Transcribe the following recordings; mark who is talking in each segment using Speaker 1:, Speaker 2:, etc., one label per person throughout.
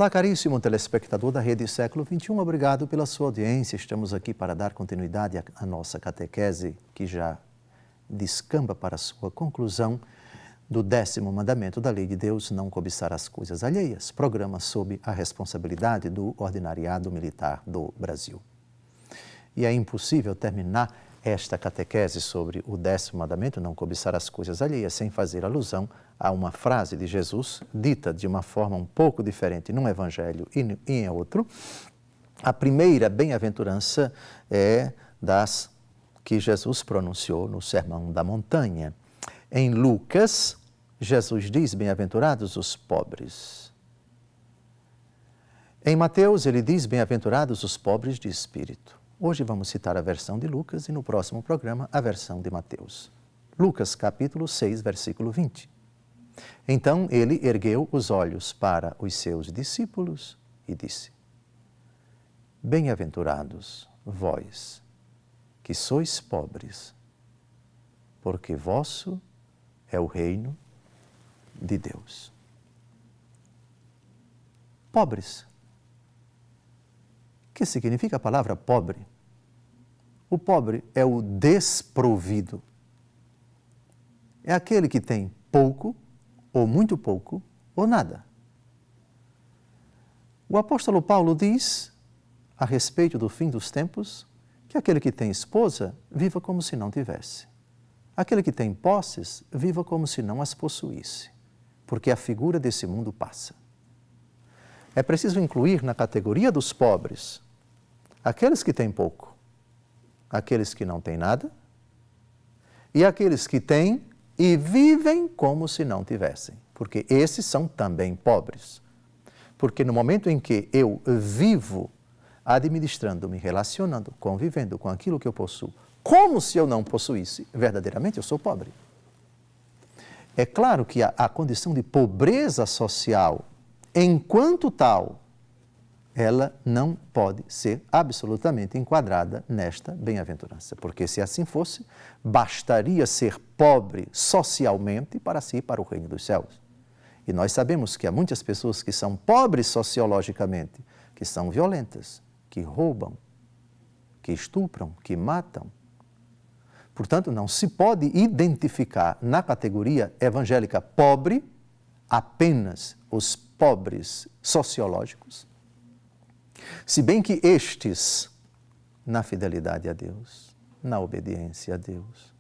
Speaker 1: Olá, caríssimo telespectador da Rede Século XXI, obrigado pela sua audiência. Estamos aqui para dar continuidade à nossa catequese, que já descamba para a sua conclusão do 10º mandamento da Lei de Deus, não cobiçar as coisas alheias, programa sob a responsabilidade do Ordinariado Militar do Brasil. E é impossível terminar esta catequese sobre o 10º mandamento, não cobiçar as coisas alheias, sem fazer alusão a uma frase de Jesus, dita de uma forma um pouco diferente num evangelho e em outro. A primeira bem-aventurança é das que Jesus pronunciou no Sermão da Montanha. Em Lucas, Jesus diz, bem-aventurados os pobres. Em Mateus, ele diz, bem-aventurados os pobres de espírito. Hoje vamos citar a versão de Lucas e no próximo programa a versão de Mateus. Lucas capítulo 6, versículo 20. Então ele ergueu os olhos para os seus discípulos e disse: Bem-aventurados vós, que sois pobres, porque vosso é o reino de Deus. Pobres. O que significa a palavra pobre? O pobre é o desprovido. É aquele que tem pouco, ou muito pouco, ou nada. O apóstolo Paulo diz, a respeito do fim dos tempos, que aquele que tem esposa, viva como se não tivesse. Aquele que tem posses, viva como se não as possuísse, porque a figura desse mundo passa. É preciso incluir na categoria dos pobres aqueles que têm pouco, aqueles que não têm nada e aqueles que têm e vivem como se não tivessem, porque esses são também pobres. Porque no momento em que eu vivo administrando, me relacionando, convivendo com aquilo que eu possuo, como se eu não possuísse, verdadeiramente eu sou pobre. É claro que a condição de pobreza social, enquanto tal, ela não pode ser absolutamente enquadrada nesta bem-aventurança, porque se assim fosse, bastaria ser pobre socialmente para si ir para o reino dos céus. E nós sabemos que há muitas pessoas que são pobres sociologicamente, que são violentas, que roubam, que estupram, que matam. Portanto, não se pode identificar na categoria evangélica pobre apenas os pobres sociológicos, se bem que estes, na fidelidade a Deus, na obediência a Deus,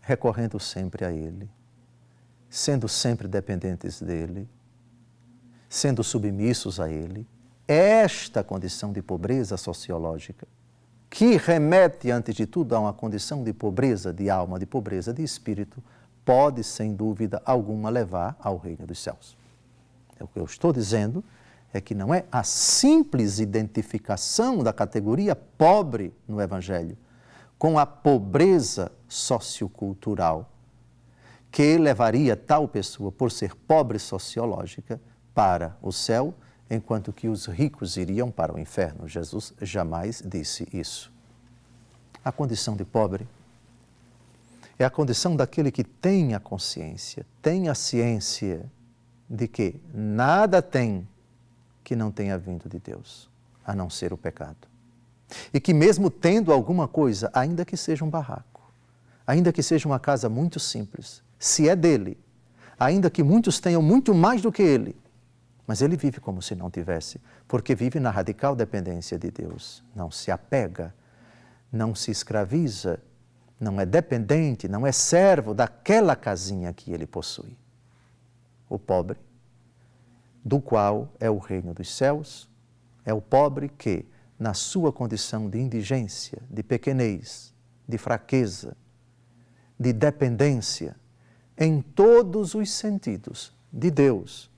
Speaker 1: recorrendo sempre a Ele, sendo sempre dependentes dEle, sendo submissos a Ele, esta condição de pobreza sociológica, que remete, antes de tudo, a uma condição de pobreza de alma, de pobreza de espírito, pode, sem dúvida alguma, levar ao reino dos céus. É o que eu estou dizendo, é que não é a simples identificação da categoria pobre no Evangelho com a pobreza sociocultural que levaria tal pessoa, por ser pobre sociológica, para o céu, enquanto que os ricos iriam para o inferno. Jesus jamais disse isso. A condição de pobre é a condição daquele que tem a consciência, tem a ciência de que nada tem que não tenha vindo de Deus, a não ser o pecado. E que mesmo tendo alguma coisa, ainda que seja um barraco, ainda que seja uma casa muito simples, se é dele, ainda que muitos tenham muito mais do que ele, mas ele vive como se não tivesse, porque vive na radical dependência de Deus, não se apega, não se escraviza, não é dependente, não é servo daquela casinha que ele possui. O pobre, do qual é o reino dos céus, é o pobre que, na sua condição de indigência, de pequenez, de fraqueza, de dependência, em todos os sentidos de Deus,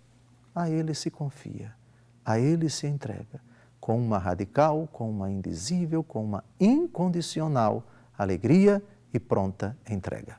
Speaker 1: a Ele se confia, a Ele se entrega, com uma radical, com uma indizível, com uma incondicional alegria e pronta entrega.